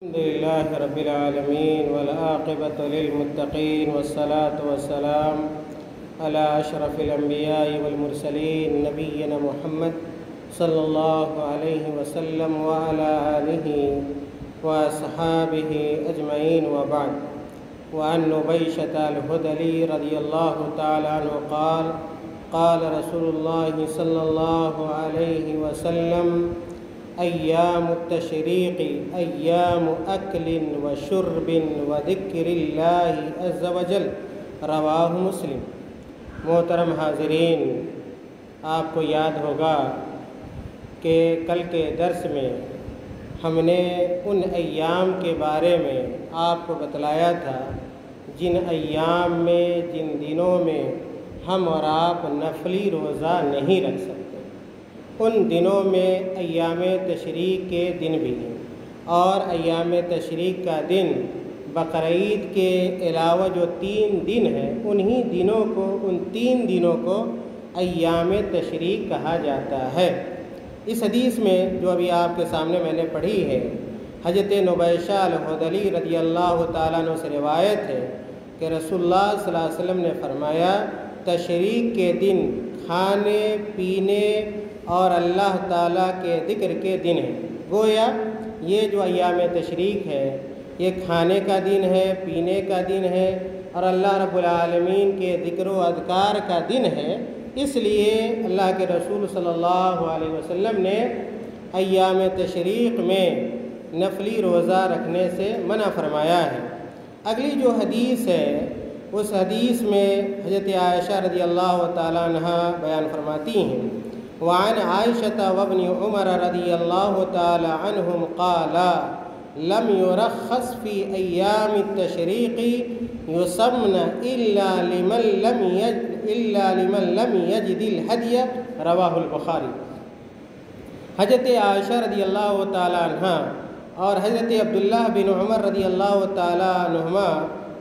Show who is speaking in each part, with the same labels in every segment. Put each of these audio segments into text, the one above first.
Speaker 1: الحمد لله رب العالمين والعاقبة للمتقين والصلاة والسلام على أشرف الأنبياء والمرسلين نبينا محمد صلى الله عليه وسلم وعلى آله وأصحابه أجمعين وبعد. وعن نبيشة الهذلي رضي الله تعالى عنه قال قال رسول الله صلى الله عليه وسلم ایام التشریق ایام اکل و شرب و ذکر اللہ عز وجل، رواہ مسلم۔ محترم حاضرین، آپ کو یاد ہوگا کہ کل کے درس میں ہم نے ان ایام کے بارے میں آپ کو بتلایا تھا جن ایام میں، جن دنوں میں ہم اور آپ نفلی روزہ نہیں رکھ سکتے۔ ان دنوں میں ایام تشریق کے دن بھی ہیں، اور ایام تشریق کا دن بقرعید کے علاوہ جو 3 دن ہیں ان 3 دنوں کو ایام تشریق کہا جاتا ہے۔ اس حدیث میں جو ابھی آپ کے سامنے میں نے پڑھی ہے، حضرت نبیشہ الہذلی رضی اللہ تعالیٰ عنہ سے روایت ہے کہ رسول اللہ صلی اللہ علیہ وسلم نے فرمایا، تشریق کے دن کھانے پینے اور اللہ تعالیٰ کے ذکر کے دن ہیں۔ گویا یہ جو ایام تشریق ہے یہ کھانے کا دن ہے، پینے کا دن ہے، اور اللہ رب العالمین کے ذکر و اذکار کا دن ہے۔ اس لیے اللہ کے رسول صلی اللہ علیہ وسلم نے ایام تشریق میں نفلی روزہ رکھنے سے منع فرمایا ہے۔ اگلی جو حدیث ہے اس حدیث میں حضرت عائشہ رضی اللہ تعالیٰ عنہ بیان فرماتی ہیں، وعن عائشة وابن عمر رضی اللہ تعالی عنہم قالا لم يرخص في أيام التشريق يصمن إلا لمن لم يجد الهدي، رواہ البخاری۔ حضرت عائشہ رضی اللہ تعالی عنہ اور حضرت عبداللہ بن عمر رضی اللہ تعالی عنہما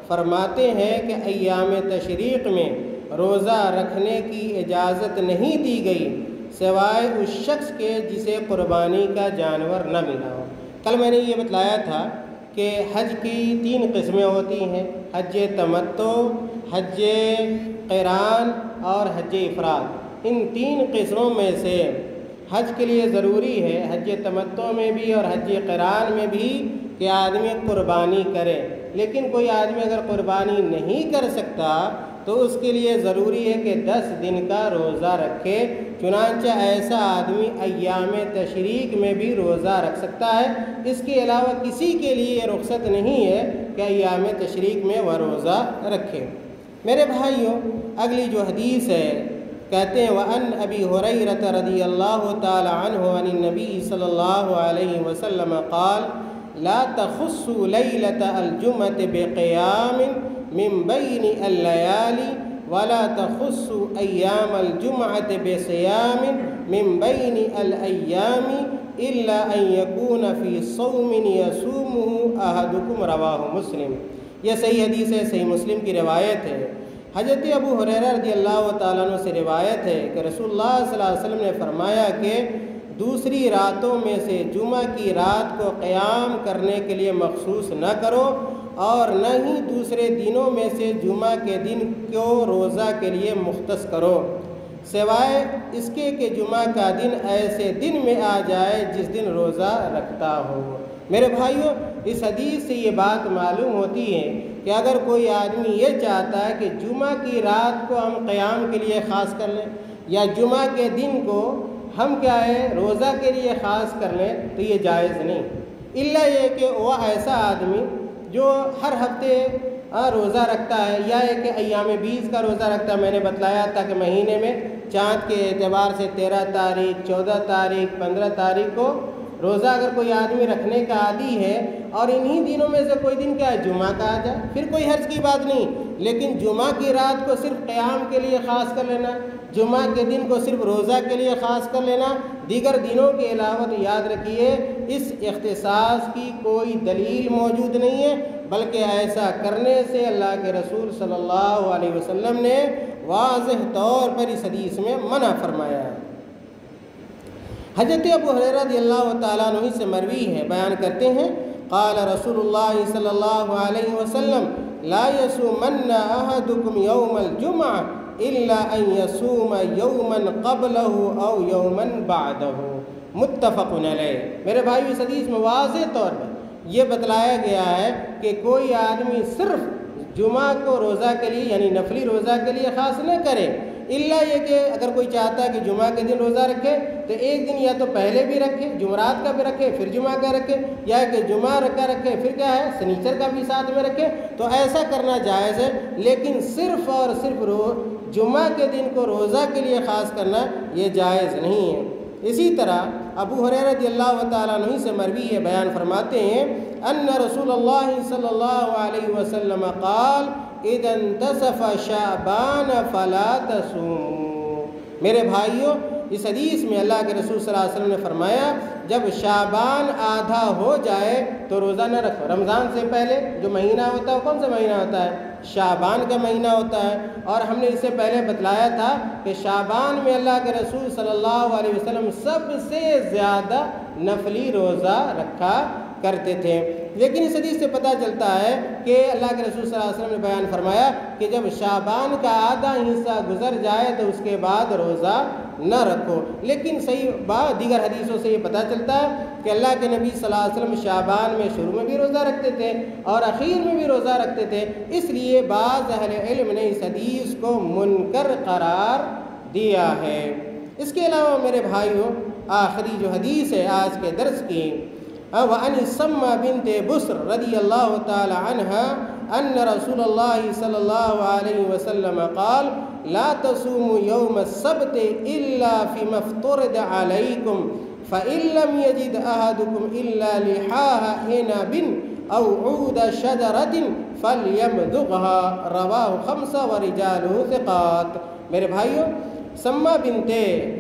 Speaker 1: فرماتے ہیں کہ ایام تشریق میں روزہ رکھنے کی اجازت نہیں دی گئی سوائے اس شخص کے جسے قربانی کا جانور نہ ملا ہو۔ کل میں نے یہ بتلایا تھا کہ حج کی 3 قسمیں ہوتی ہیں، حج تمتع، حج قران اور حج افراد۔ ان 3 قسموں میں سے حج کے لیے ضروری ہے، حج تمتع میں بھی اور حج قران میں بھی، کہ آدمی قربانی کرے۔ لیکن کوئی آدمی اگر قربانی نہیں کر سکتا تو اس کے لیے ضروری ہے کہ 10 دن کا روزہ رکھے۔ چنانچہ ایسا آدمی ایام تشریق میں بھی روزہ رکھ سکتا ہے، اس کے علاوہ کسی کے لیے یہ رخصت نہیں ہے کہ ایام تشریق میں وہ روزہ رکھے۔ میرے بھائیوں، اگلی جو حدیث ہے کہتے ہیں، وَأَنْ أَبِي هُرَيْرَةَ رَضِيَ اللَّهُ تَعَالَى عَنْهُ عَنِ النَّبِيِّ صلی اللہ علیہ وسلم قال لا تخصوا ليلة الجمعة بقيام من بين الليالي ولا تخصوا أيام الجمعة بصيام من بين الأيام إلا أن يكون في صوم يصومه أحدكم، رواہ مسلم۔ یہ صحیح حدیث ہے، صحیح مسلم کی روایت ہے۔ حضرت ابو ہریرہ رضی اللہ تعالیٰ عنہ سے روایت ہے کہ رسول اللہ صلی اللہ علیہ وسلم نے فرمایا کہ دوسری راتوں میں سے جمعہ کی رات کو قیام کرنے کے لیے مخصوص نہ کرو، اور نہ ہی دوسرے دنوں میں سے جمعہ کے دن کو روزہ کے لیے مختص کرو، سوائے اس کے کہ جمعہ کا دن ایسے دن میں آ جائے جس دن روزہ رکھتا ہو۔ میرے بھائیوں، اس حدیث سے یہ بات معلوم ہوتی ہے کہ اگر کوئی آدمی یہ چاہتا ہے کہ جمعہ کی رات کو ہم قیام کے لیے خاص کر لیں، یا جمعہ کے دن کو ہم کیا ہے روزہ کے لیے خاص کر لیں، تو یہ جائز نہیں، الا یہ کہ وہ ایسا آدمی جو ہر ہفتے روزہ رکھتا ہے، یا ایک ایام 20 کا روزہ رکھتا ہے۔ میں نے بتلایا تھا کہ مہینے میں چاند کے اعتبار سے 13 تاریخ، 14 تاریخ، 15 تاریخ کو روزہ اگر کوئی آدمی رکھنے کا عادی ہے، اور انہی دنوں میں سے کوئی دن کیا ہے جمعہ کا آ جائے، پھر کوئی حرج کی بات نہیں۔ لیکن جمعہ کی رات کو صرف قیام کے لیے خاص کر لینا، جمعہ کے دن کو صرف روزہ کے لیے خاص کر لینا، دیگر دنوں کے علاوہ تو یاد رکھیے اس اختصاص کی کوئی دلیل موجود نہیں ہے، بلکہ ایسا کرنے سے اللہ کے رسول صلی اللہ علیہ وسلم نے واضح طور پر اس حدیث میں منع فرمایا ہے۔ حضرت ابو ہریرہ رضی اللہ تعالیٰ عنہ سے مروی ہے، بیان کرتے ہیں قال رسول اللہ صلی اللہ علیہ وسلم لا يصومن احدكم يوم الجمعة الا ان يصوم يوما قبله او يوما بعده متفق علیہ۔ میرے بھائی اس حدیث میں واضح طور پر یہ بتلایا گیا ہے کہ کوئی آدمی صرف جمعہ کو روزہ کے لیے یعنی نفلی روزہ کے لیے خاص نہ کرے، الا یہ کہ اگر کوئی چاہتا ہے کہ جمعہ کے دن روزہ رکھے تو ایک دن یا تو پہلے بھی رکھے، جمعرات کا بھی رکھے پھر جمعہ کا رکھے، یا کہ جمعہ کا رکھے پھر کیا ہے سنیچر کا بھی ساتھ میں رکھے، تو ایسا کرنا جائز ہے۔ لیکن صرف اور صرف جمعہ کے دن کو روزہ کے لیے خاص کرنا یہ جائز نہیں ہے۔ اسی طرح ابو ہریرہ رضی اللہ تعالیٰ عنہ سے مروی ہے، بیان فرماتے ہیں ان رسول اللہ صلی اللہ علیہ وسلم قال اذا انتصف شعبان فلا تصوموا۔ میرے بھائیوں اس حدیث میں اللہ کے رسول صلی اللہ علیہ وسلم نے فرمایا جب شعبان آدھا ہو جائے تو روزہ نہ رکھو۔ رمضان سے پہلے جو مہینہ ہوتا ہے کون سا مہینہ ہوتا ہے؟ شعبان کا مہینہ ہوتا ہے، اور ہم نے اس سے پہلے بتلایا تھا کہ شعبان میں اللہ کے رسول صلی اللہ علیہ وسلم سب سے زیادہ نفلی روزہ رکھا کرتے تھے۔ لیکن اس حدیث سے پتہ چلتا ہے کہ اللہ کے رسول صلی اللہ علیہ وسلم نے بیان فرمایا کہ جب شعبان کا آدھا حصہ گزر جائے تو اس کے بعد روزہ نہ رکھو۔ لیکن صحیح دیگر حدیثوں سے یہ پتہ چلتا ہے کہ اللہ کے نبی صلی اللہ علیہ وسلم شعبان میں شروع میں بھی روزہ رکھتے تھے اور اخیر میں بھی روزہ رکھتے تھے، اس لیے بعض اہل علم نے اس حدیث کو منکر قرار دیا ہے۔ اس کے علاوہ میرے بھائیوں آخری جو حدیث ہے آج کے درس کی، وعن سمہ بنت بسر رضی اللہ تعالی عنہ ان رسول اللہ صلی اللہ علیہ وسلم قال لا تصوموا يوم السبت الا فيما افترض عليكم فإن لم يجد أحدكم إلا لحاء عنب أو عود شجرة فليمضغها رواه خمسة ورجاله ثقات۔ میرے بھائیوں سمہ بنت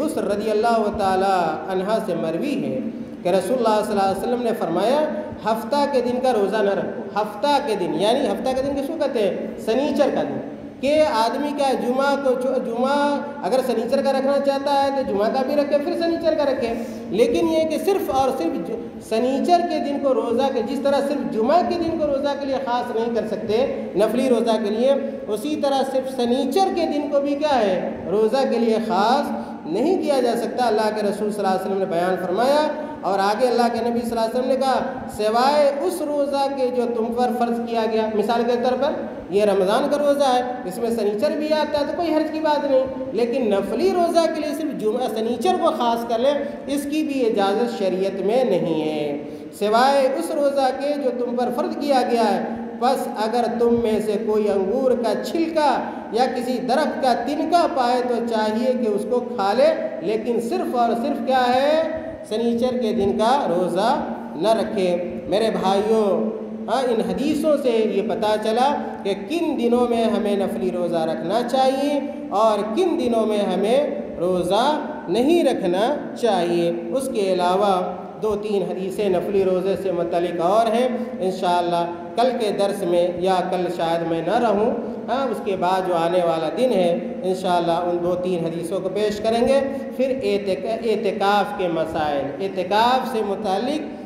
Speaker 1: بسر رضی اللہ تعالی عنہ سے مروی ہے کہ رسول اللہ صلی اللہ علیہ وسلم نے فرمایا ہفتہ کے دن کا روزہ نہ رکھو۔ ہفتہ کے دن یعنی ہفتہ کے دن کس کو کہتے ہیں؟ سنیچر کا دن، کہ آدمی کا جمعہ اگر سنیچر کا رکھنا چاہتا ہے تو جمعہ کا بھی رکھے پھر سنیچر کا رکھے، لیکن یہ کہ صرف اور صرف سنیچر کے دن کو روزہ کے جس طرح صرف جمعہ کے دن کو روزہ کے لیے خاص نہیں کر سکتے نفلی روزہ کے لیے، اسی طرح صرف سنیچر کے دن کو بھی کیا ہے روزہ کے لیے خاص نہیں کیا جا سکتا، اللہ کے رسول صلی اللہ علیہ وسلم نے بیان فرمایا۔ اور آگے اللہ کے نبی صلی اللہ علیہ وسلم نے کہا سوائے اس روزہ کے جو تم پر فرض کیا گیا، مثال کے طور پر یہ رمضان کا روزہ ہے اس میں سنیچر بھی آتا ہے تو کوئی حرج کی بات نہیں، لیکن نفلی روزہ کے لیے صرف جمعہ سنیچر کو خاص کر لیں اس کی بھی اجازت شریعت میں نہیں ہے، سوائے اس روزہ کے جو تم پر فرض کیا گیا ہے۔ بس اگر تم میں سے کوئی انگور کا چھلکا یا کسی درخت کا تنکا پائے تو چاہیے کہ اس کو کھا لے، لیکن صرف اور صرف کیا ہے سنیچر کے دن کا روزہ نہ رکھے۔ میرے بھائیوں ان حدیثوں سے یہ پتہ چلا کہ کن دنوں میں ہمیں نفلی روزہ رکھنا چاہیے اور کن دنوں میں ہمیں روزہ نہیں رکھنا چاہیے۔ اس کے علاوہ 2-3 حدیثیں نفلی روزے سے متعلق اور ہیں، انشاءاللہ کل کے درس میں یا کل شاید میں نہ رہوں، اس کے بعد جو آنے والا دن ہے انشاءاللہ ان 2-3 حدیثوں کو پیش کریں گے۔ پھر اعتکاف کے مسائل، اعتکاف سے متعلق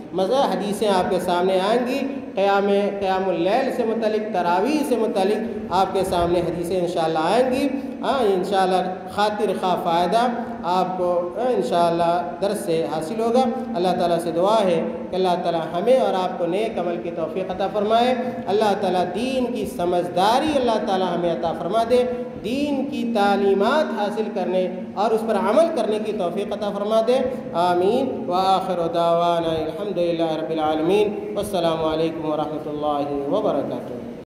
Speaker 1: حدیثیں آپ کے سامنے آئیں گی، قیام اللیل سے متعلق، تراویح سے متعلق آپ کے سامنے حدیثیں انشاءاللہ آئیں گی۔ انشاءاللہ خاطر خواہ فائدہ آپ کو انشاءاللہ درس سے حاصل ہوگا۔ اللہ تعالیٰ سے دعا ہے کہ اللہ تعالیٰ ہمیں اور آپ کو نیک عمل کی توفیق عطا فرمائے، اللہ تعالیٰ دین کی سمجھداری اللہ تعالیٰ ہمیں عطا فرما دے، دین کی تعلیمات حاصل کرنے اور اس پر عمل کرنے کی توفیق عطا فرما دے، آمین۔ وآخر دعوانا الحمدللہ رب العالمین، والسلام علیکم ورحمۃ اللہ وبرکاتہ۔